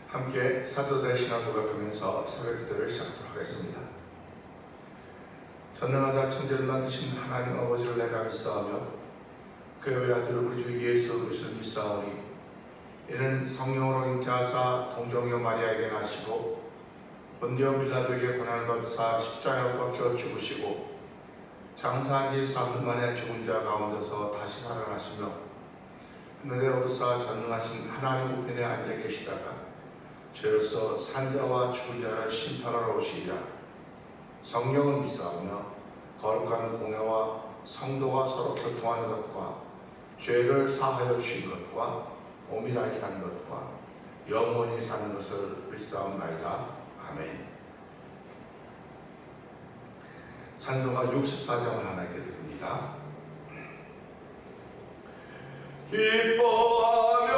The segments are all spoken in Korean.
함께 사도들 신앙 고백하면서 새벽 기도를 시작하도록 하겠습니다. 전능하사 천지를 만드신 하나님 아버지를 내가 믿사오며 그의 외아들 우리 주 예수 그리스도를 믿사오니 이는 성령으로 잉태하사 동정녀 마리아에게 나시고 본디오 빌라도에게 고난을 받으사 십자가에 못 박혀 죽으시고 장사한 지 사흘 만에 죽은 자 가운데서 다시 살아나시며 하늘에 오르사 전능하신 하나님 우편에 앉아 계시다가 죄로서 산자와 죽은 자를 심판하러 오시리라. 성령을 믿사오며 거룩한 공회와 성도와 서로 교통하는 것과 죄를 사하여 주신 것과 오미라에 사는 것과 영원히 사는 것을 믿사옵나이다. 아멘. 찬송가 64장을 하나님께 드립니다. 기뻐하며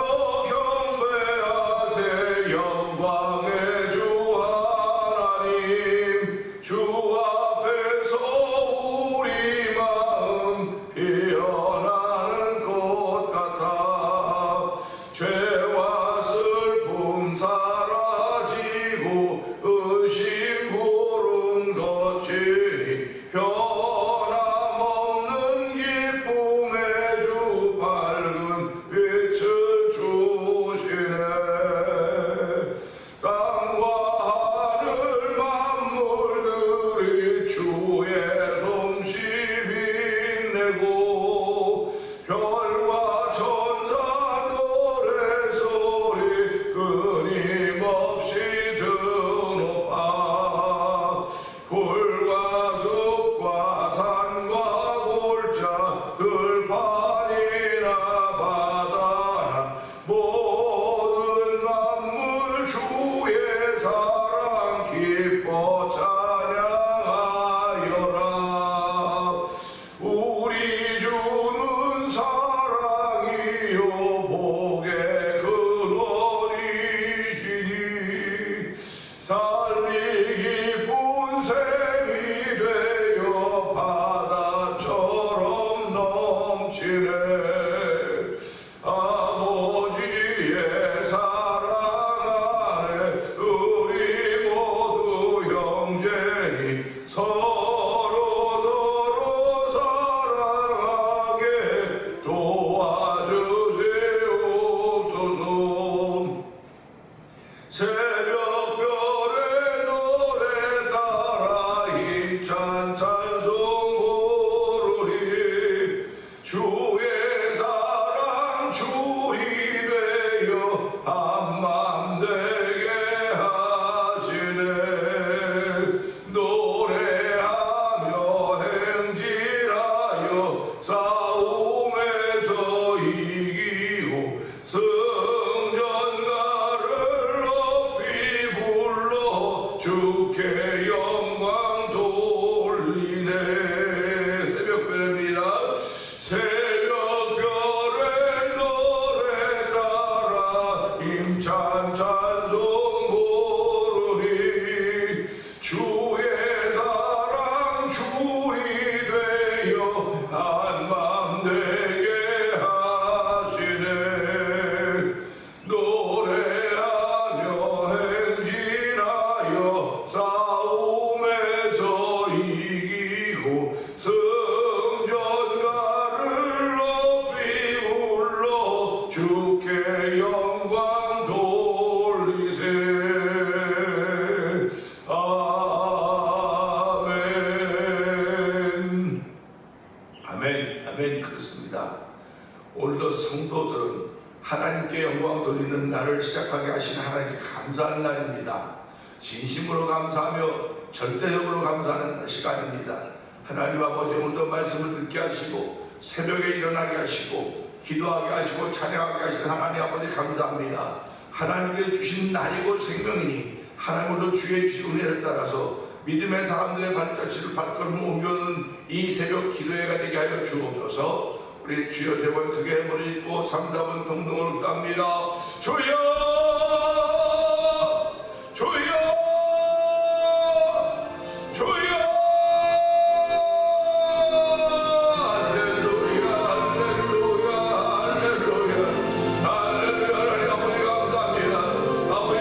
경배하세 영광의 주 하나님, 주 앞에서 우리 마음 피어나는 것 같아. 죄와 슬픔 사라지고 의심 구름 거치니 변함없는 기쁨의 주 밝은 빛을 주시네. 땅과 하늘 만물들이 주의 솜씨 빛내고 별과 천사 노래소리 끊임없이 드높아. 풀과 숲과 산과 골짜 들판이나 바다나 모든 만물 주의 사랑 기뻐 찬양하여라. 우리 주는 사랑이요 복의 근원이시니 삶이 기쁜 샘이 되어 바다처럼 넘치네. 아버지의 사랑 안에 우리 모두 형제니 서로 사랑하게 도와주세옵소서. 새벽별의 노래 따라 힘찬 찬송 부르리. 주의 사랑 줄이 되어 한맘 되게 하시네. 노래하며 행진하여 싸움에서 이기고 승전가를 높이 불러 주께 영광 돌리네. 새벽별입니다. 새벽별의 노래 따라 힘찬 찬송 부르리. 주의 사랑 줄이 되어 한맘 되게 하시네. 노래하며 행진하여 싸움에서 이기고 승전가를 높이 불러 주께 영광 돌리세. 아멘. 아멘. 아멘. 그렇습니다. 오늘도 성도들은 하나님께 영광 돌리는 날을 시작하게 하신 하나님께 감사하는 날입니다. 진심으로 감사하며 절대적으로 감사하는 시간입니다. 하나님 아버지, 오늘도 말씀을 듣게 하시고 새벽에 일어나게 하시고 기도하게 하시고 찬양하게 하신 하나님 아버지 감사합니다. 하나님께 주신 날이고 생명이니 하나님도 주의 주신 은혜를 따라서 믿음의 사람들의 발자취를 발걸음을 옮겨오는 이 새벽 기도회가 되게 하여 주옵소서. 우리 주여 세 번 크게 부르짖고 3, 4번 동동으로 기도합니다. 주여 주여 주여. 할렐루야 할렐루야 할렐루야 할렐루야. 하나님 아버지 감사합니다. 아버지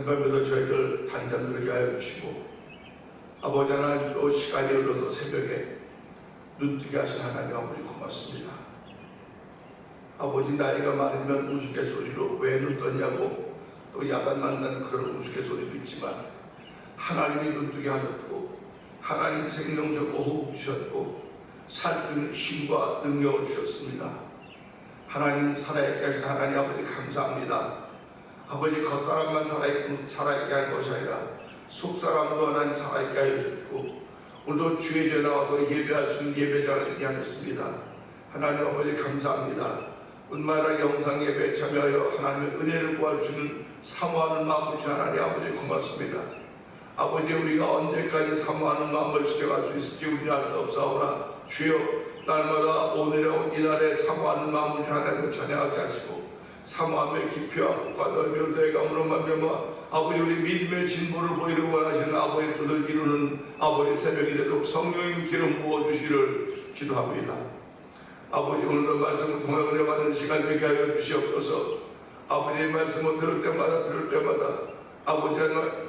밤에도 저희들 단잠 들게 하여 주시고 아버지 하나님 또 시간이 흘러서 새벽에 눈뜨게 하신 하나님 아버지 고맙습니다. 아버지 나이가 많으면 우스갯소리로 왜 눈 떴냐고 또 야단 만나는 그런 우스갯소리도 있지만 하나님이 눈뜨게 하셨고 하나님이 생명적으로 호흡 주셨고 살 수 있는 힘과 능력을 주셨습니다. 하나님 살아있게 하신 하나님 아버지 감사합니다. 아버지 겉사람만 살아있게 할 것이 아니라 속사람도 하나님 살아있게 하여 주셨고 오늘도 주의 전에 나와서 예배할 수 있는 예배자가 되게 하셨습니다. 하나님 아버지 감사합니다. 뿐만 영상 예배에 참여하여 하나님의 은혜를 구하시는 사모하는 마음을 주신 하나님 아버지 고맙습니다. 아버지 우리가 언제까지 사모하는 마음을 지켜갈 수 있을지 우리는 알 수 없사오나 주여 날마다 오늘의 이날에 사모하는 마음을 주신 하나님을 찬양하게 하시고 사모함의 깊이와 폭과 넓이를 더해감으로 말미암아 아버지 우리 믿음의 진보를 보이려고 원하시는 아버지의 뜻을 이루는 아버지 새벽이 되도록 성령님 기름 부어주시기를 기도합니다. 아버지 오늘도 말씀을 통해 은혜 받는 시간 되게 하여 주시옵소서. 아버지의 말씀을 들을 때마다 아버지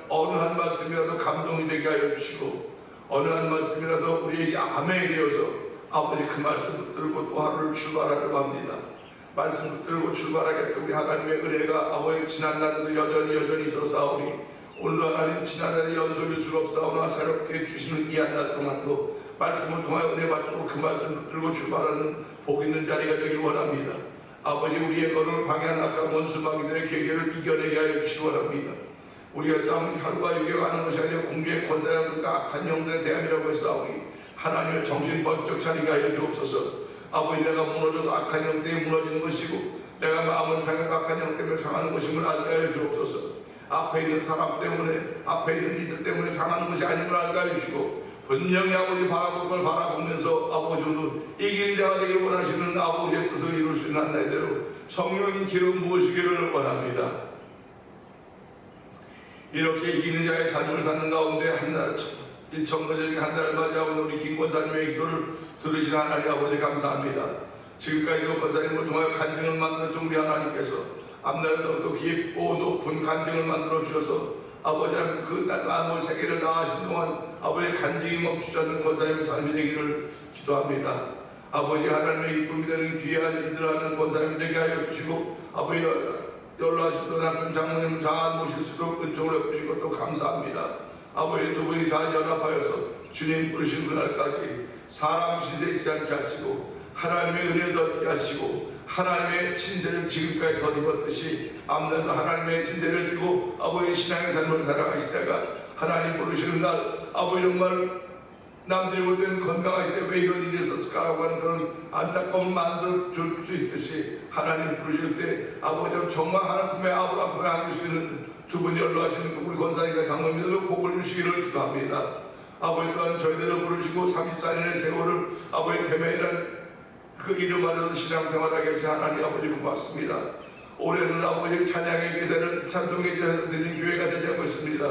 어느 한 말씀이라도 감동이 되게 하여 주시고 어느 한 말씀이라도 우리에게 아멘이 되어서 아버지 그 말씀을 들고 또 하루를 출발하려고 합니다. 말씀을 들고 출발하겠다. 우리 하나님의 은혜가 아버지 지난날에도 여전히 있었사오니 오늘도 하나님 지난날에 연속일 수가 없사오나 새롭게 주시는 이 한 달 동안도 말씀을 통해 은혜 받고 그 말씀을 들고 출발하는 복 있는 자리가 되길 원합니다. 아버지 우리의 걸음을 방해하는 악한 원수마귀들의 계계를 이겨내게 하여 주시기 원합니다. 우리가 싸움은 혈과 육에 가는 것이 아니라 공주의 권세자들과 악한 영들의 대함이라고 싸우니 하나님의 정신 번쩍 차리게 하여 주옵소서. 아버지 내가 무너져도 악한 영 때문에 무너지는 것이고 내가 마음을 상하고 악한 영 때문에 상하는 것임을 알게 하여 주옵소서. 앞에 있는 사람 때문에 앞에 있는 이들 때문에 상하는 것이 아님을 알게 하여 주시고 분명히 아버지 바라볼 걸 바라보면서 아버지도 이기는 자가 되기를 원하시는 아버지의 뜻을 이룰 수 있는 한날대로 성령님 기름 부으시기를 원합니다. 이렇게 이기는 자의 삶을 사는 가운데 한날 일청거적인 한 달을 맞이하고 우리 김권사님의 기도를 들으신 하나님 아버지 감사합니다. 지금까지도 권사님을 통하여 간증을 만들어 준 우리 하나님께서 앞날에도 또 깊고 높은 간증을 만들어 주셔서 아버지 그 나무 세계를 나가신 동안 아버지의 간증이 멈추지 않는 권사님의 삶이 되기를 기도합니다. 아버지 하나님의 이쁨이 되는 귀한 일들을 하는 권사님 되게 하여 주시고 아버지 연락하신 또 남편 장모님 잘 모실 수 있도록 은총을 베푸신 것도 감사합니다. 아버지 두 분이 잘 연합하여서 주님 부르신 그날까지 사람 신세지지 않게 하시고 하나님의 은혜를 얻게 하시고 하나님의 신세를 지금까지 덧입었듯이 앞날도 하나님의 신세를 들고 아버지 신앙의 삶을 살아가시다가 하나님 부르시는 날 아버지 정말 남들이 볼 때는 건강하시되 왜 이런 일이 있었을까라고 하는 그런 안타까움 만들어 줄 수 있듯이 하나님 부르실 때 아버지 정말 하나님 품에 아버지 품에 안길 수 있는 두 분이 연로하시는 우리 권사님과 장로님들도 복을 주시기를 기도합니다. 아버지 또한 저희들을 부르시고 34년의 세월을 아버지 대면이란 그 이름 안에서 신앙생활하게 하신 하나님 아버지 고맙습니다. 올해는 아버지 찬양의 기세를 찬송의 기세를 드리는 교회가 되지 않고 있습니다.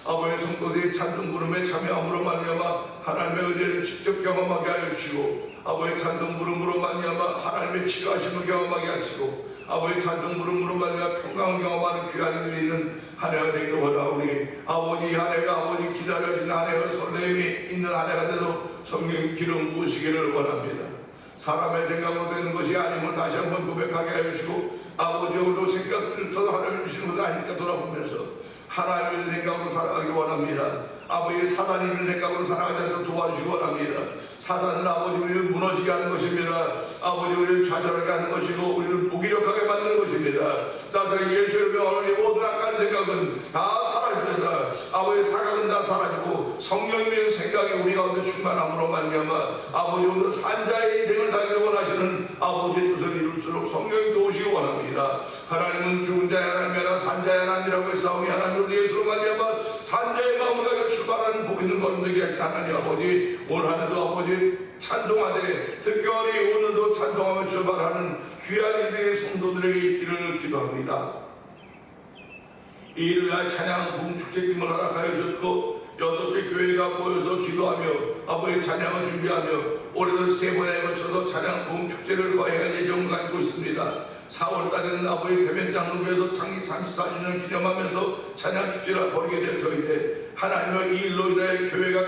아버지 성도들이 찬송 부름에 참여함으로 말미암아 하나님의 은혜를 직접 경험하게 하여 주시고 아버지 찬송 부름으로 말미암아 하나님의 치료하심을 경험하게 하시고 아버지 찬송 부름으로 말미암아 평강을 경험하는 귀한 일이 있는 한 해가 되기를 원하오니 아버지 한 해가 아버지 기다려진 한 해가 설렘이 있는 한 해가 되도록 성령 기름 부으시기를 원합니다. 사람의 생각으로 되는 것이 아니면 다시 한번 고백하게 해주시고 아버지 오늘도 생각들을 더 하나님 주시는 것이 아니니까 돌아보면서 하나님의 생각으로 살아가기 원합니다. 아버지 사단이 생각으로 살아가자도록 도와주시기 원합니다. 사단은 아버지 우리를 무너지게 하는 것입니다. 아버지 우리를 좌절하게 하는 것이고 우리를 무기력하게 만드는 것입니다. 나서 예수 이름의 어머니 모든 악한 생각은 다 사라지다. 아버지 사각은 다 사라지고 성령님의 생각이 우리 가운데 충만함으로 말미암아 아버지 오늘 산자의 인생을 살기를 원하시는 아버지의 뜻을 이룰수록 성령이 도우시기 원합니다. 하나님은 죽은 자의 하나님이라 산자의 하나님이라고 싸우니 하나님 우리 예수로 말미암아 산자의 마음을 가지고 출발하는 복 있는 걸음 되게 하신 하나님 아버지 오늘 하늘도 아버지 찬송하되 특별히 오늘도 찬송하며 출발하는 귀한 이들의 성도들에게 있기를 기도합니다. 이 일을 위하여 찬양 부흥축제팀을 허락하여 주셨고 6개 교회가 모여서 기도하며 아버지의 찬양을 준비하며 올해도 3번에 걸쳐서 찬양 부흥축제를 거행할 예정을 가지고 있습니다. 4월달에는 아버지 대면장로교회에서 창립 34주년 기념하면서 찬양 축제를 벌이게 될 터인데 하나님의 이 일로 인하여 교회가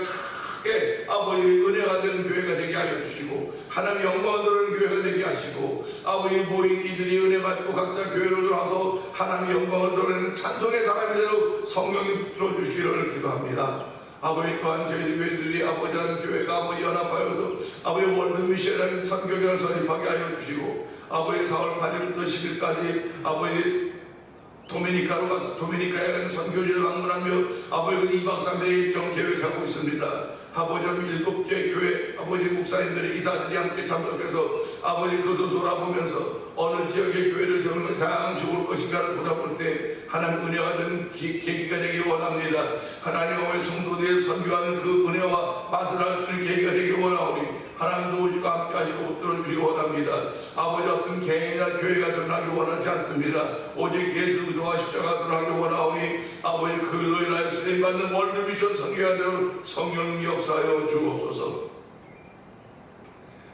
크게 아버지 은혜가 되는 교회가 되게 하여 주시고 하나님 영광을 드리는 교회가 되게 하시고 아버지 모인 이들이 은혜 받고 각자 교회로 들어와서 하나님 영광을 드리는 찬송의 사람이 되도록 성령이 붙들어 주시기를 기도합니다. 아버지 또한 저희 교회들이 아버지 하는 교회가 아버지 연합하여서 아버지 월드미션이라는 선교회를 설립하게 하여 주시고 아버지 4월 8일부터 10일까지 아버지 도미니카로 가서 도미니카에 가는 선교지를 방문하며 아버지 2박 3일 일정 계획하고 있습니다. 아버지 7개 교회 아버지 목사님들의 이사들이 함께 참석해서 아버지 그것을 돌아보면서 어느 지역의 교회를 세우는 것이 가장 좋을 것인가를 돌아볼 때 하나님 은혜가 된 계기가 되기를 원합니다. 하나님 아버지 성도들의 선교하는 그 은혜와 맛을 알 수 있는 계기가 되기를 원하오니 하나님 도우시고 함께 하시고 붙들어 주시기 원합니다. 아버지 어떤 개인이나 교회가 드러나기 원하지 않습니다. 오직 예수 그리스도와 십자가 드러나기 원하오니 아버지 그로 인하여 쓰임받는 월드미션 선교가 되는 성령 역사하여 주옵소서.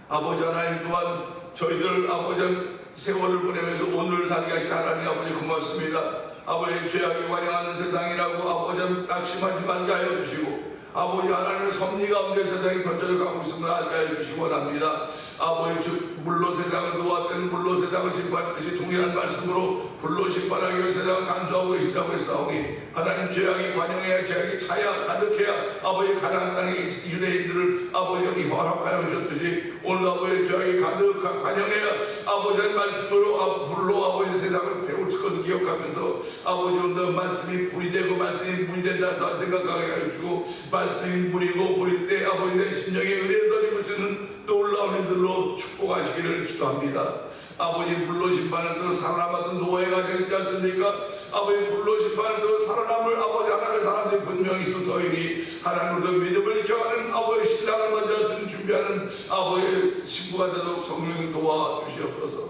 아버지 하나님 또한 저희들 아버지 세월을 보내면서 오늘을 살게 하신 하나님 아버지 고맙습니다. 아버지 죄악에 관영하는 세상이라고 아버지 낙심하지 말게 하여 주시고 아버지 하나님의 섭리 가운데 세상이 펼쳐져 가고 있음을 알게 하여 주시기 원합니다. 아버지 즉 물로 세상을 놓았던 물로 세상을 심판하듯이 동일한 말씀으로 불로 심판하기 위해 세상을 간수하고 계신다고 했사오니 하나님 죄악이 관영해야 죄악이 차야 가득해야 아버지 가나안 땅의 유대인들을 아버지 허락하여 주셨듯이 오늘 아버지 죄악이 가득 관영해야 아버지의 말씀으로 불로 아버지 세상을 태울 것을 기억하면서 아버지 오늘 말씀이 불이 되고 말씀이 물이 된다 생각하게 해주시고 말씀이 물이고 불일 때 아버지 내 심령에 은혜를 더 입을 수 있는 놀라운 일들로 축복하시기를 기도합니다. 아버지 불로 심판을 또 살아남았던 노예가 되지 않습니까? 아버지 불로 심판을 또 살아남을 아버지 하나님의 사람들이 분명히 있을 터이니 하나님으로 믿음을 지켜가는 아버지 신랑을 맞이할 수 있는 준비하는 아버지 신부가 되도록 성령이 도와주시옵소서.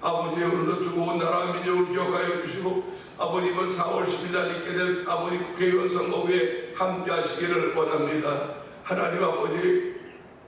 아버지 오늘도 두고 온 나라 민족을 기억하여 주시고 아버지 이번 4월 10일 날 있게 될 아버지 국회의원 선거에 함께 하시기를 원합니다. 하나님 아버지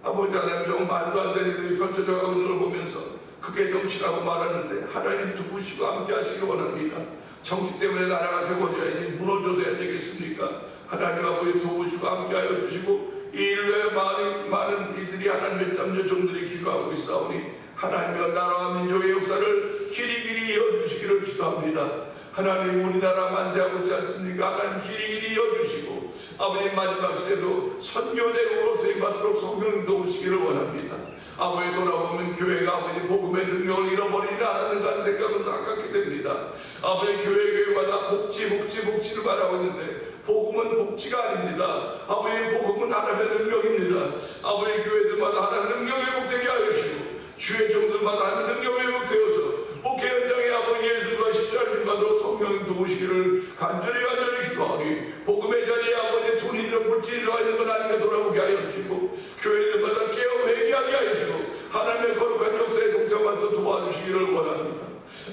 하나님 좀 말도 안 되는 일이 펼쳐져 가고 있는 걸 보면서 그게 정치라고 말하는데 하나님 두부시고 함께 하시기 원합니다. 정치 때문에 나라가 세워져야지 무너져서야 되겠습니까? 하나님 아버지 도우시고 함께 하여 주시고 이 일에 많은 이들이 하나님의 참여종들이 기도하고 있사오니 하나님의 나라와 민족의 역사를 길이길이 이어주시기를 기도합니다. 하나님 우리나라 만세하고 있지 않습니까? 하나님 길이길이 이어주시고 아버지 마지막 시대도 선교대국으로 쓰임받도록 성령 도우시기를 원합니다. 아버지 돌아보면 교회가 아버지 복음의 능력을 잃어버리지 않았는가 하는 생각을 아깝게 됩니다. 아버지 교회마다 복지를 말하고 있는데 복음은 복지가 아닙니다. 아버지 복음은 하나님의 능력입니다. 아버지 교회들마다 하나님의 능력이 회복되게 하여 주시고 주의 종들마다 하나님의 능력이 회복되어서 목회 현장에 아버지 예수가 십자가를 중간으로 성령 도우시기를 간절히 기도하니 복음의 자리에 아버지 돈이든 물질이 들어가 있는 건 아닌가 돌아보게 하여 주시고 교회들마다 깨어 회개하게 하여 주시고 하나님의 거룩한 역사에 동참하서 도와주시기를 원합니다.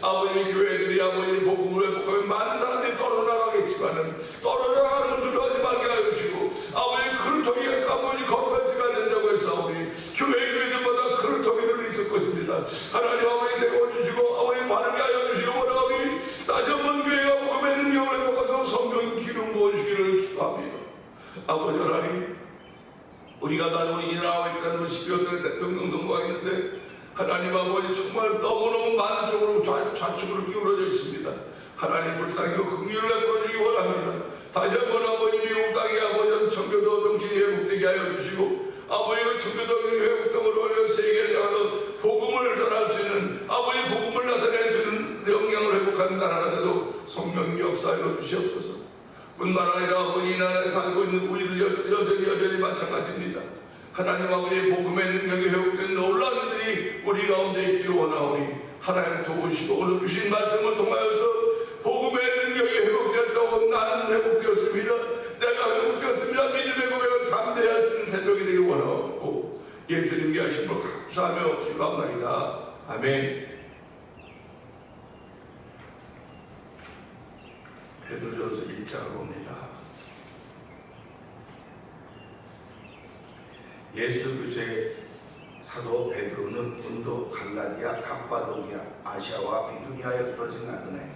아버지 교회들이 아버지 복음을 회복하면 많은 사람들이 떨어져 나가겠지만은 떨어져 나가는 걸 두려워하지 말게 하여 주시고 아버지 그릇터기가 아버지 거룩한 시가 된다고 했사오니 교회들마다 그릇터기를 있을 것입니다. 하나님 아버지 세워주시고 아버지 바르게 하여 주시고 원하오니 다시 한번 교회가 복음의 능력을 회복해서 성령 기름 부어주시기를 기도합니다. 아버지 하나님 우리가 살고 일하고 있다는 12월달에 대통령 선거가 있는데 하나님 아버지 정말 너무너무 많은 쪽으로 좌측으로 기울어져 있습니다. 하나님 불쌍히도 긍휼을 베풀어주기 원합니다. 다시 한번 아버지 미국 땅에 아버지 청교도 정신이 회복되게 하여 주시고 아버지 청교도 회복됨으로 하여 세계를 향해서 복음을 전할 수 있는 아버지 복음을 나타낼 수 있는 영향을 회복하는 나라가 되도록 성령 역사하여 주시옵소서. 뿐만 아니라 아버지 이 나라에 살고 있는 우리들 여전히 마찬가지입니다. 하나님 아버지의 복음의 능력이 회복된 놀라운 일들이 우리 가운데 있기를 원하오니 하나님 도우시고 오늘 주신 말씀을 통하여서 복음의 능력이 회복되었다고 나는 회복되었습니다. 내가 회복되었습니다. 믿음의 고백을 담대할 수 있는 새벽이 되기를 원하옵고 예수님께 하심으로 감사하며 기도합니다. 아멘. 베드로전서 1장을 봅니다. 예수 그리스도의 사도 베드로는 본도, 갈라디아, 갑바도기아, 아시아와 비두니아에 흩어진 나그네.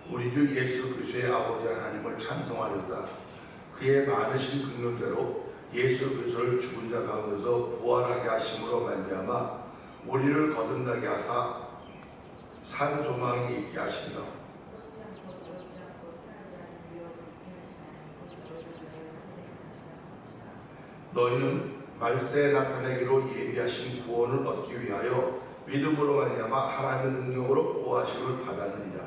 우리 주 예수 그리스도의 아버지 하나님을 찬송하려다 그의 많으신 긍휼대로 예수 그리스도를 죽은 자 가운데서 부활하게 하심으로 말미암아 우리를 거듭나게 하사 산 소망이 있게 하시며 너희는 말세에 나타내기로 예비하신 구원을 얻기 위하여 믿음으로 말미암아 하나님의 능력으로 구하심을 받았느니라.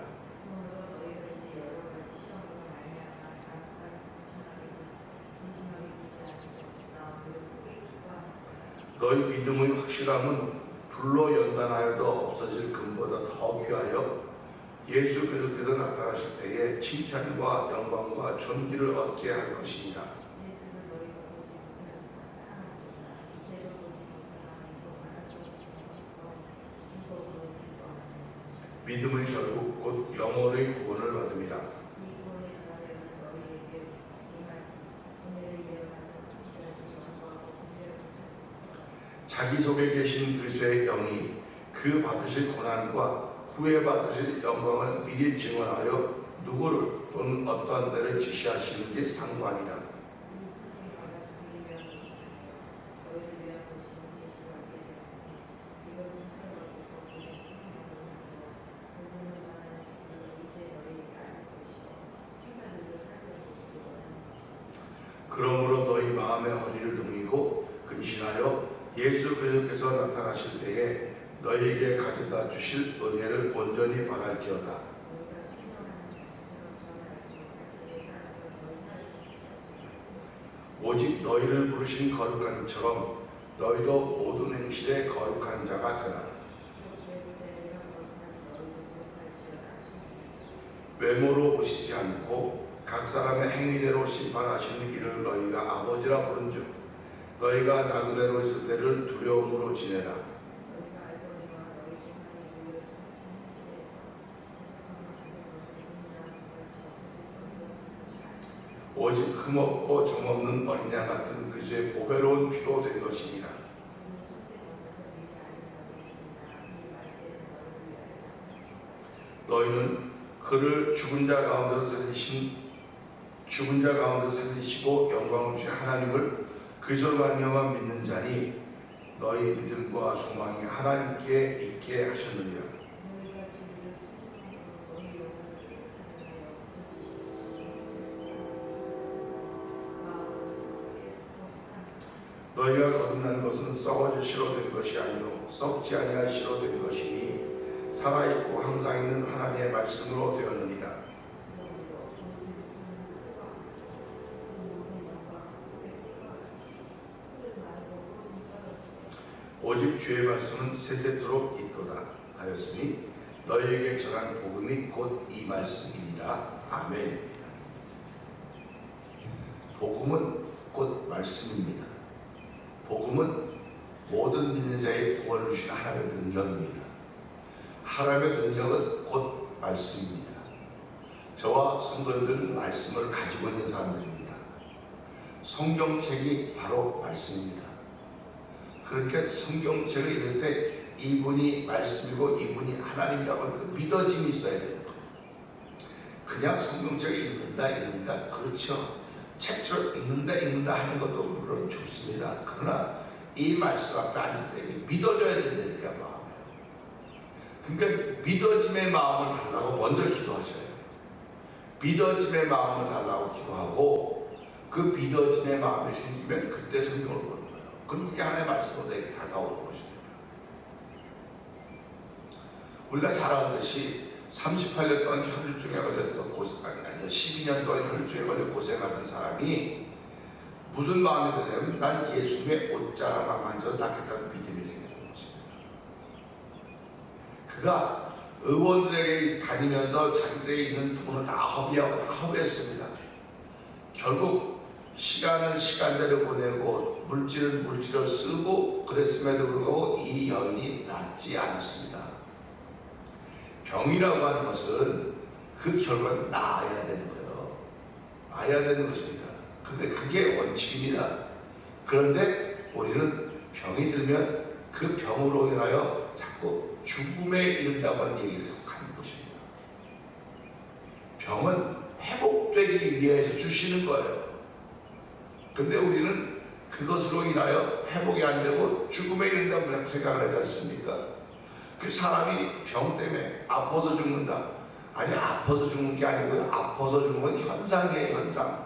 너희 믿음의 확실함은 불로 연단하여도 없어질 금보다 더 귀하여 예수 그리스도께서 나타나실 때에 칭찬과 영광과 존귀를 얻게 할 것이니라. 믿음의 결국 곧 영혼의 구원을 받음이라. 자기 속에 계신 그리스도의 영이 그 받으실 고난과 후에 받으실 영광을 미리 증언하여 누구를 또는 어떠한 데를 지시하시는지 상관이라. 그러므로 너희 마음의 허리를 동이고 근신하여 예수 그리스도께서 나타나실 때에 너희에게 가져다 주실 은혜를 온전히 바랄지어다. 오직 너희를 부르신 거룩한 이처럼 너희도 모든 행실에 거룩한 자가 되라. 외모로 보시지 않고 각 사람의 행위대로 심판하시는 이를 너희가 아버지라 부른즉 너희가 나그네로 있을 때를 두려움으로 지내라. 오직 흠없고 정없는 어린 양 같은 그리스도의 보배로운 피로 된 것이니라. 너희는 그를 죽은 자 가운데서 살리시고 영광을 주신 하나님을 그리스도로 말미암아 믿는 자니 너희 믿음과 소망이 하나님께 있게 하셨느니라. 너희가 거듭난 것은 썩어질 씨로 된 것이 아니요 썩지 아니할 씨로 된 것이니 살아있고 항상 있는 하나님의 말씀으로 되었느니라. 오직 주의 말씀은 세세토록 있도다 하였으니 너희에게 전한 복음이 곧 이 말씀이니라. 아멘. 복음은 곧 말씀입니다. 복음은 모든 믿는 자의 구원을 주신 하나님의 능력입니다. 하나님의 능력은 곧 말씀입니다. 저와 성도님들은 말씀을 가지고 있는 사람들입니다. 성경책이 바로 말씀입니다. 그러니까 성경책을 읽을 때 이분이 말씀이고 이분이 하나님이라고 믿어짐이 있어야 되는 거예요. 그냥 성경책을 읽는다 그렇죠. 책처럼 읽는다 하는 것도 물론 좋습니다. 그러나 이 말씀 앞에 앉을 때 믿어줘야 된다니까 마음에. 그러니까 믿어짐의 마음을 달라고 먼저 기도하셔야 돼요. 믿어짐의 마음을 달라고 기도하고 그 믿어짐의 마음이 생기면 그때 성경을 보는 거예요. 그럼 그게 하나님의 말씀으로 내게 다가오는 것입니다. 우리가 잘 아는 것이 38년 동안 혈류증에 걸렸던 12년 동안 혈류증에 걸려 고생하던 사람이 무슨 마음이 드냐면 난 예수님의 옷자락만 만져도 낫겠다는 믿음이 생기는 것입니다. 그가 의원들에게 다니면서 자기들에게 있는 돈을 다 허비하고 다 허비했습니다. 결국 시간은 시간대로 보내고 물질은 물질로 쓰고 그랬음에도 불구하고 이 여인이 낫지 않았습니다. 병이라고 하는 것은 그 결과는 나아야 되는 거예요. 나아야 되는 것입니다. 그게 원칙입니다. 그런데 우리는 병이 들면 그 병으로 인하여 자꾸 죽음에 이른다고 하는 얘기를 자꾸 하는 것입니다. 병은 회복되기 위해서 주시는 거예요. 근데 우리는 그것으로 인하여 회복이 안 되고 죽음에 이른다고 생각을 하지 않습니까? 그 사람이 병 때문에 아파서 죽는다. 아니, 아파서 죽는 게 아니고요. 아파서 죽는 건 현상이에요, 현상.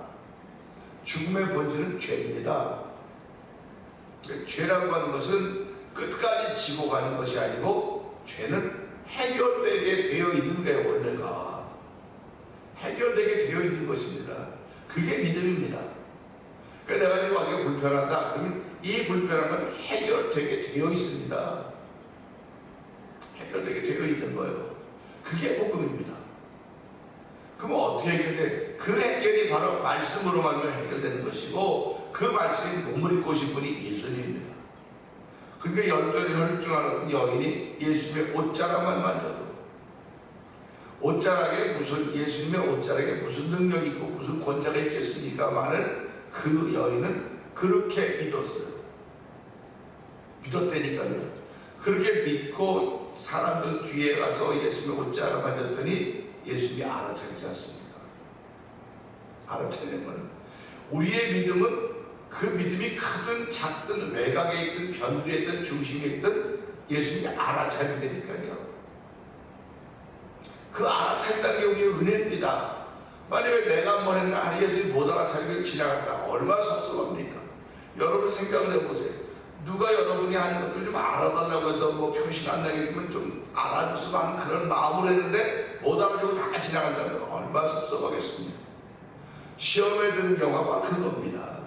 죽음의 본질은 죄입니다. 죄라고 하는 것은 끝까지 지고 가는 것이 아니고 죄는 해결되게 되어 있는 게 원래가 해결되게 되어 있는 것입니다. 그게 믿음입니다. 그래서 내가 지금 완전히 불편하다. 그러면 이 불편한 건 해결되게 되어 있습니다. 해결되게 되어 있는 거예요. 그게 복음입니다. 그러면 어떻게 해결돼? 그 해결이 바로 말씀으로만 해결되는 것이고 그 말씀이 몸을 입고 오신 분이 예수님입니다. 그러니까 열둘 혈중하는 여인이 예수님의 옷자락만 만져도 옷자락에 무슨 예수님의 옷자락에 무슨 능력이 있고 무슨 권세가 있겠습니까만은 그 여인은 그렇게 믿었어요. 믿었다니까요. 그렇게 믿고 사람들 뒤에 가서 예수님의 옷자락 만졌더니 예수님이 알아차리지 않습니까? 알아차리는 것은 우리의 믿음은 그 믿음이 크든 작든 외곽에 있든 변두리에 있든 중심에 있든 예수님이 알아차린다니까요. 그 알아차린다는 게 우리의 은혜입니다. 만약에 내가 한번 했나 예수님이 못 알아차리고 지나갔다. 얼마나 섭섭합니까? 여러분 생각을 해보세요. 누가 여러분이 하는 것들 좀 알아달라고 해서 뭐 표시 안 나겠지만 좀 알아줬으면 하는 그런 마음으로 했는데 못 알아주고 다 지나간다면 얼마나 섭섭하겠습니까? 시험에 드는 경우가 바로 그겁니다.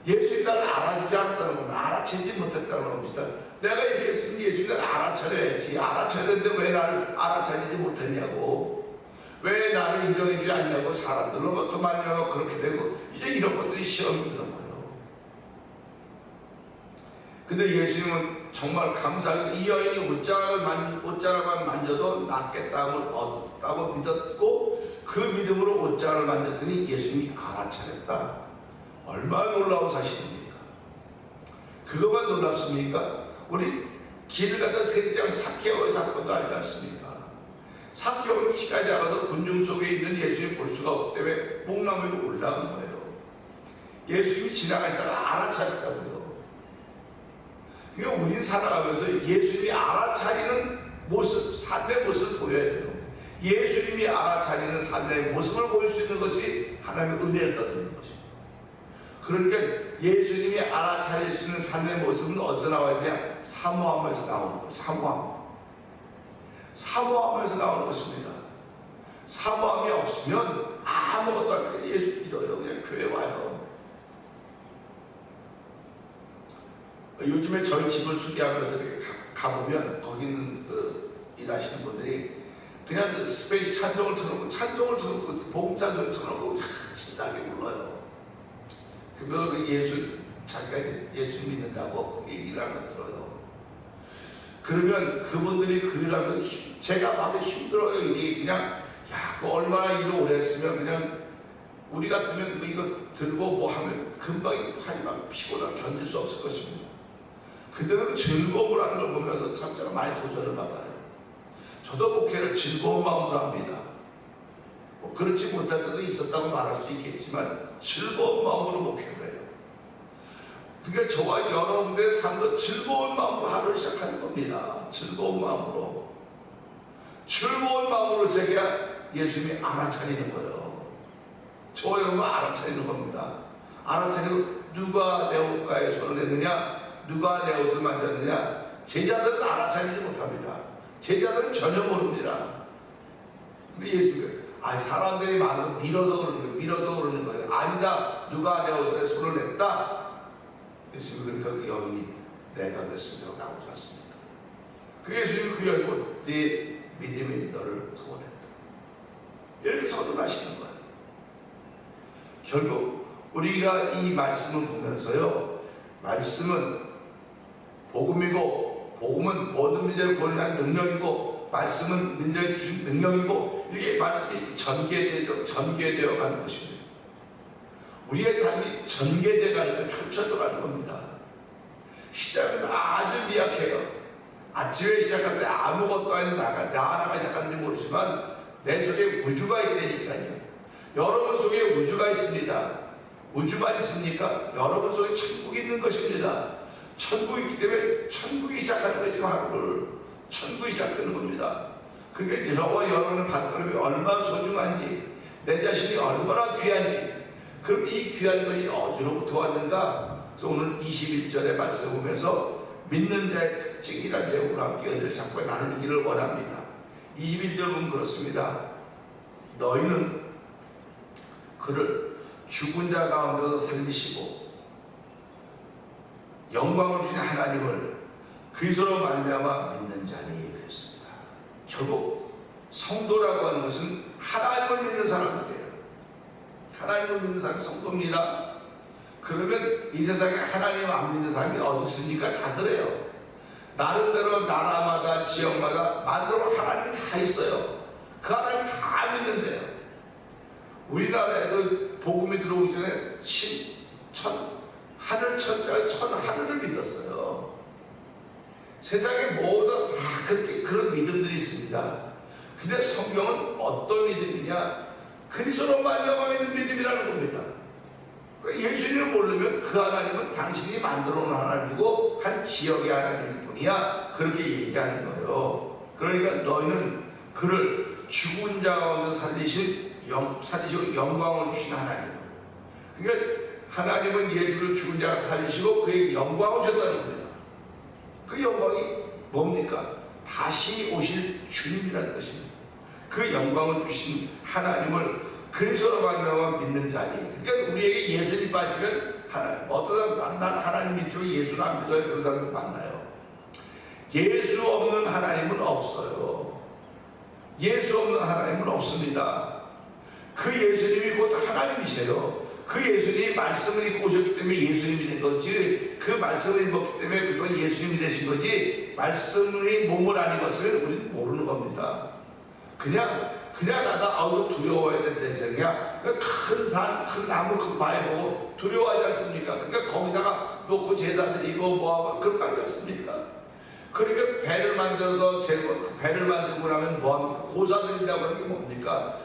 예수님이 나를 알아주지 않았다는 겁니다. 알아채지 못했다는 겁니다. 내가 이렇게 했으면 예수님이 나를 알아차려야지. 알아차려야 되는데 왜 나를 알아차리지 못했냐고. 왜 나를 인정해주지 않냐고. 사람들은 어떤 말이냐고 그렇게 되고 이제 이런 것들이 시험이 드는 거예요. 근데 예수님은 정말 감사하게 이 여인이 옷자락만 만져도 낫겠다고 얻었다고 믿었고 그 믿음으로 옷자락을 만졌더니 예수님이 알아차렸다. 얼마나 놀라운 사실입니까? 그것만 놀랍습니까? 우리 길을 가다 세리장 사케오의 사건도 알지 않습니까? 사케오는 키가 작아서 군중 속에 있는 예수님을 볼 수가 없기 때문에 뽕나무 위로 올라간 거예요. 예수님이 지나가시다가 알아차렸다고요. 그러니까 우리는 살아가면서 예수님이 알아차리는 모습, 삶의 모습을 보여야 되는 겁니다. 예수님이 알아차리는 삶의 모습을 보일 수 있는 것이 하나님의 은혜를 얻는 것입니다. 그러니까 예수님이 알아차릴 수 있는 삶의 모습은 어디서 나와야 되냐? 사모함에서 나오는 거예요. 사모함에서 나오는 것입니다. 사모함이 없으면 아무것도 안 해요. 예수 믿어요. 그냥 교회 와요. 요즘에 저희 집을 수리하면서 가보면 거기 있는 일하시는 분들이 그냥 스페이스 찬송을 틀어놓고 복음 찬송을 틀어놓고 신나게 불러요. 그러면 자기가 예수 믿는다고 얘기를 하는 거 들어요. 그러면 그분들이 그 일하면 제가 마음에 힘들어요. 이게 그냥 그 얼마나 일을 오래 했으면 그냥 우리 같으면 이거 들고 뭐 하면 금방 하지만 피곤하고 견딜 수 없을 것입니다. 그때는 즐거움을 하는 걸 보면서 참 제가 많이 도전을 받아요. 저도 목회를 즐거운 마음으로 합니다. 뭐 그렇지 못할 때도 있었다고 말할 수 있겠지만 즐거운 마음으로 목회를 해요. 그러니까 저와 여러분들의 삶도 즐거운 마음으로 하루를 시작하는 겁니다. 즐거운 마음으로 제가 예수님이 알아차리는 거예요. 저와 여러분 알아차리는 겁니다. 알아차리고 누가 내 옷가에 손을 냈느냐, 누가 내 옷을 만졌느냐. 제자들은 알아차리지 못합니다. 제자들은 전혀 모릅니다. 근데 예수님은 사람들이 많아서 밀어서 그러는 거예요. 아니다. 누가 내 옷에 손을 냈다. 예수님이 그러니까 그 여인이 내가 그랬습니다. 나오지 않습니까? 그 예수님이 그 여인이 네 믿음이 너를 구원했다. 이렇게 선언하시는 거예요. 결국 우리가 이 말씀을 보면서요, 말씀은 복음이고, 복음은 모든 민족의 권위한 능력이고, 말씀은 민족에 주신 능력이고, 이렇게 말씀이 전개되어 가는 것입니다. 우리의 삶이 전개되어 가는 것, 펼쳐져 가는 겁니다. 시작은 아주 미약해요. 아침에 시작할 때 아무것도 아닌 나가 시작하는지 모르지만 내 속에 우주가 있다니까요. 여러분 속에 우주가 있습니다. 우주만 있습니까? 여러분 속에 천국이 있는 것입니다. 천국이 있기 때문에 천국이 시작하는 거지, 하루를. 천국이 시작되는 겁니다. 그러니까 저와 여러분의 발걸음이 얼마나 소중한지, 내 자신이 얼마나 귀한지, 그럼 이 귀한 것이 어디로부터 왔는가? 그래서 오늘 21절의 말씀을 보면서 믿는 자의 특징이란 제목으로 함께 은혜를 잡고 나누기를 원합니다. 21절 보면 그렇습니다. 너희는 그를 죽은 자 가운데서 살리시고 영광을 주신 하나님을 그리스도로 말미암아 믿는 자니, 그랬습니다. 결국 성도라고 하는 것은 하나님을 믿는 사람들이에요. 하나님을 믿는 사람이 성도입니다. 그러면 이 세상에 하나님을 안 믿는 사람이 어디 있습니까? 다 그래요. 나름대로 나라마다 지역마다 만들어 하나님이 다 있어요. 그 하나님 다 믿는데요. 우리나라에도 복음이 들어오기 전에 하늘 천자 천 하늘을 믿었어요. 세상에 모두 다 그런 믿음들이 있습니다. 근데 성경은 어떤 믿음이냐? 그리스도로 말미암아 믿는 믿음이라는 겁니다. 예수님을 모르면 그 하나님은 당신이 만들어 놓은 하나님이고 한 지역의 하나님일 뿐이야, 그렇게 얘기하는 거예요. 그러니까 너희는 그를 죽은 자 가운데 살리시고 영광을 주신 하나님. 그러니까 하나님은 예수를 죽은 자 살리시고 그에게 영광을 주셨다는 겁니다. 그 영광이 뭡니까? 다시 오실 주님이라는 것입니다. 그 영광을 주신 하나님을 그리스도로 말미암아 믿는 자니. 그러니까 우리에게 예수님 빠지면 어떤 사람, 난 하나님 믿지만 예수는 안 믿어요, 그런 사람을 만나요. 예수 없는 하나님은 없어요. 예수 없는 하나님은 없습니다. 그 예수님이 곧 하나님이세요. 그 예수님이 말씀을 입고 오셨기 때문에 예수님이 된 거지, 그 말씀을 입었기 때문에 그가 예수님이 되신 거지, 말씀이 몸을 안 입었으면 우리는 모르는 겁니다. 그냥 하다 두려워해야 될 대상이야. 큰 산, 큰 나무, 큰 바위 보고 두려워하지 않습니까? 그러니까 거기다가 놓고 제사 드리고 뭐하고 그렇게 하지 않습니까? 그러니까 배를 만들어서 배를 만들고 나면 뭐합니까? 고사 드린다고 하는 게 뭡니까?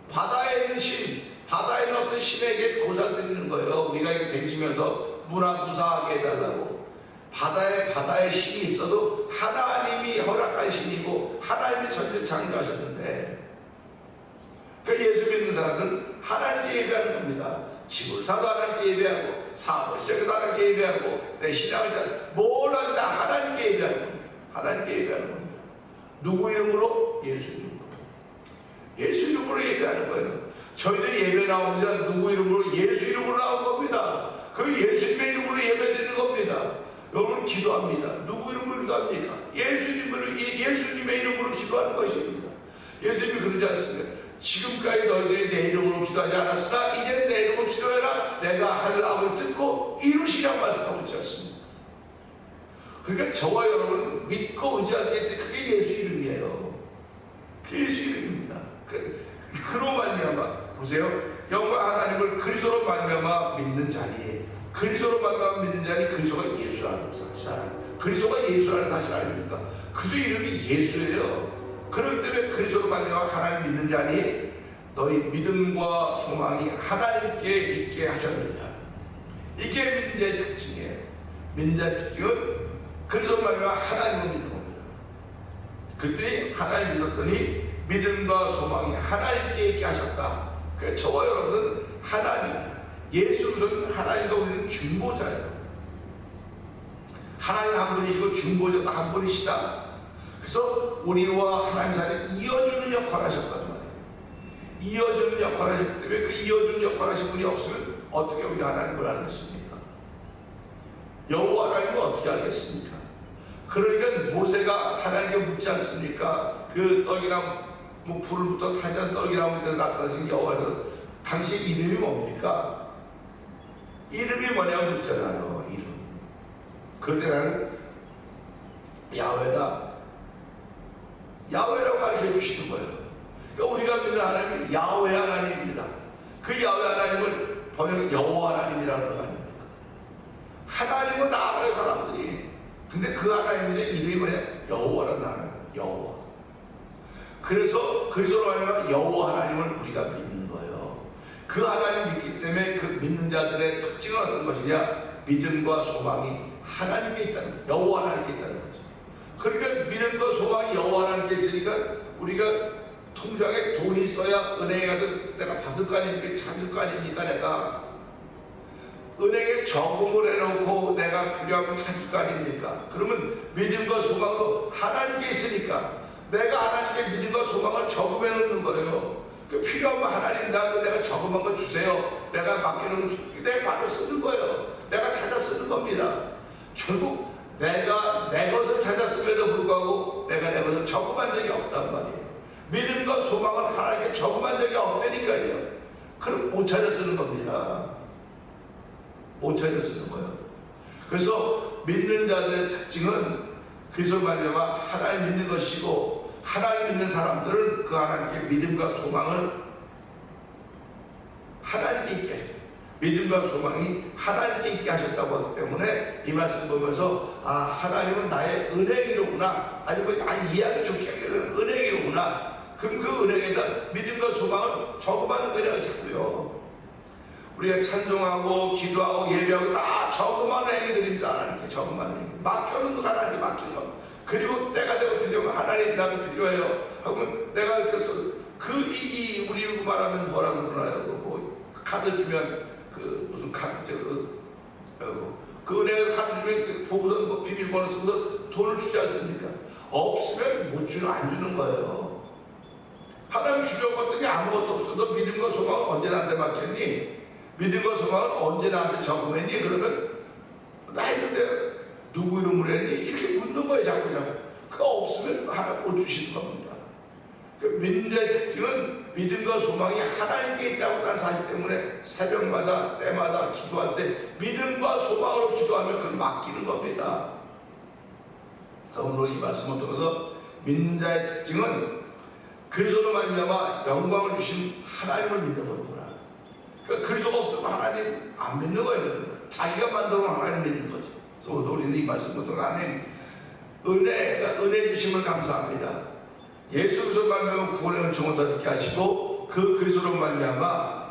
바다에 있는 신, 바다에 있는 어떤 신에게 고사 드리는 거예요. 우리가 이렇게 다니면서 무사하게 해달라고. 바다에 신이 있어도 하나님이 허락한 신이고 하나님이 천지를 창조하셨는데, 그 예수 믿는 사람들은 하나님께 예배하는 겁니다. 집을 사도 하나님께 예배하고 사업을 시작해도 하나님께 예배하고 내 신앙을 뭘 한다 하나님께 예배하는 겁니다. 하나님께 예배하는 겁니다. 누구 이름으로? 예수 이름으로. 예수 이름으로 예배하는 거예요. 저희들이 예배 나옵니다. 누구 이름으로? 예수 이름으로 나온 겁니다. 그 예수님의 이름으로 예배 드리는 겁니다. 여러분 기도합니다. 누구 이름으로 기도합니까? 예수님의 이름으로 기도하는 것입니다. 예수님이 그러지 않습니까? 지금까지 너희들이 내 이름으로 기도하지 않았으나 이제 내 이름으로 기도해라. 내가 하늘 아버지 듣고 이루시라고 말씀하고 있지 않습니까? 그러니까 저와 여러분 믿고 의지할 게 있어요. 그게 예수 이름이에요. 그게 예수 이름입니다. 그로 말미암아 보세요. 영광 하나님을 그리스도로 말미암아 믿는 자니, 그리스도로 말미암아 믿는 자니 그리스도가 예수라는 사실, 그리스도가 예수라는 사실 아닙니까? 그리스도 이름이 예수예요. 그렇기 때문에 그리스도로 말미암아 하나님 믿는 자니 너희 믿음과 소망이 하나님께 있게 하셨느냐. 이게 믿는 자의 특징이에요. 믿는 자의 특징은 그리스도로 말미암아 하나님을 믿는 겁니다. 그들이 하나님 믿었더니 믿음과 소망이 하나님께 있게 하셨다. 그래서 저와 여러분은 하나님, 예수 그리스도는 하나님과 우리는 중보자예요. 하나님 한 분이시고 중보자도 한 분이시다. 그래서 우리와 하나님 사이를 이어주는 역할을 하셨단 말이에요. 이어주는 역할을 하셨기 때문에 그 이어주는 역할을 하신 분이 없으면 어떻게 우리가 하나님을 알겠습니까? 여호와 하나님을 어떻게 알겠습니까? 그러니까 모세가 하나님께 묻지 않습니까? 그 떡이나 불을 붙어 타지 않은 떡이나 나타나신 여호와는 당신 이름이 뭡니까? 이름이 뭐냐고 묻잖아요. 이름. 그럴 때 나는 야훼라고 가르쳐 주시는 거예요. 그러니까 우리가 믿는 하나님은 야훼 하나님입니다. 그 야훼 하나님을 번역 여호와 하나님이라고 하는 거예요. 하나님은 알아요, 사람들이. 근데 그 하나님의 이름이 뭐냐? 여호와라는 하나님. 여호와. 그래서 그리스도로 말하면 여호와 하나님을 우리가 믿는 거예요. 그 하나님 믿기 때문에 그 믿는 자들의 특징은 어떤 것이냐? 믿음과 소망이 하나님께 있다는 거예요. 여호와 하나님께 있다는 거죠. 그러니까 믿음과 소망이 여호와 하나님께 있으니까 우리가 통장에 돈이 있어야 은행에 가서 내가 받을 거 아닙니까? 찾을 거 아닙니까? 내가 은행에 저금을 해놓고 내가 필요하면 찾을 거 아닙니까? 그러면 믿음과 소망도 하나님께 있으니까 내가 하나님께 믿음과 소망을 저금해 놓는 거예요. 그 필요하면 하나님 나도 내가 저금한 거 주세요. 내가 맡겨놓은 내가 받아 쓰는 거예요. 내가 찾아 쓰는 겁니다. 결국 내가 내 것을 찾았음에도 불구하고 내가 내 것을 저금한 적이 없단 말이에요. 믿음과 소망을 하나님께 저금한 적이 없다니까요. 그럼 못 찾아 쓰는 겁니다. 못 찾아 쓰는 거예요. 그래서 믿는 자들의 특징은 그리스도 말미암아 하나님 믿는 것이고, 하나님 믿는 사람들은 그 하나님께 믿음과 소망을 하나님께 있게 하셨어요. 믿음과 소망이 하나님께 있게 하셨다고 하기 때문에 이 말씀 보면서 하나님은 나의 은행이로구나, 이해하기 좋게 하기로는 은행이로구나. 그럼 그 은행에다 믿음과 소망을 저금하는 거냐고 자꾸요. 우리가 찬송하고 기도하고 예배하고 다 저금하는 행위들입니다. 하나님께 저금하는 행위. 맡겨놓는 거, 하나님께 맡기는 거. 그리고 때가 되고 필요하면 하나님 나도 필요해요 하면 내가 그래서 우리 말하면 뭐라고 그러나요? 뭐 카드 주면 무슨 카드죠? 그 은행에서 카드 주면 보고서 뭐 비밀번호 써서 돈을 주지 않습니까? 없으면 안 주는 거예요. 하나님 주려고 했더니 아무것도 없어도 믿음과 소망은 언제 나한테 맡겼니? 믿음과 소망은 언제 나한테 적응했니? 그러면 나 했는데 누구 이름으로 했니? 이렇게 묻는 거예요. 자꾸. 그거 없으면 하나님 못 주시는 겁니다. 그 믿는 자의 특징은 믿음과 소망이 하나님께 있다고 하는 사실 때문에 새벽마다 때마다 기도할 때 믿음과 소망으로 기도하면 그걸 맡기는 겁니다. 오늘 이 말씀을 통해서 믿는 자의 특징은 그리스도로 말미암아 영광을 주신 하나님을 믿는 거구나. 그러니까 그리스도가 없으면 하나님 안 믿는 거예요. 자기가 만들어 하나님 믿는 거죠. 그래서 우리는 이 말씀을 통해 하나님 은혜 주심을 감사합니다. 예수 그리스도로 말미암아 구원의 은총을 얻게 하시고 그 그리스도로 말미암아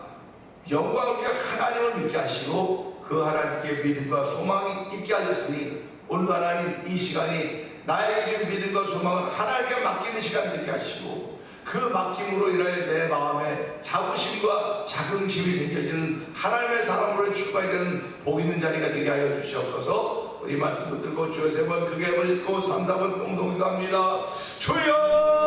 영광을 위해 하나님을 믿게 하시고 그 하나님께 믿음과 소망이 있게 하셨으니 오늘 하나님 이 시간이 나에게 믿음과 소망을 하나님께 맡기는 시간 되게 하시고 그 맡김으로 인하여 내 마음에 자부심과 자긍심이 생겨지는 하나님의 사람으로 출발이 되는 복 있는 자리가 되게 하여 주시옵소서. 우리 말씀을 듣고 주여 3번 크게 한번 읽고 3, 4번 동성기도 합니다. 주여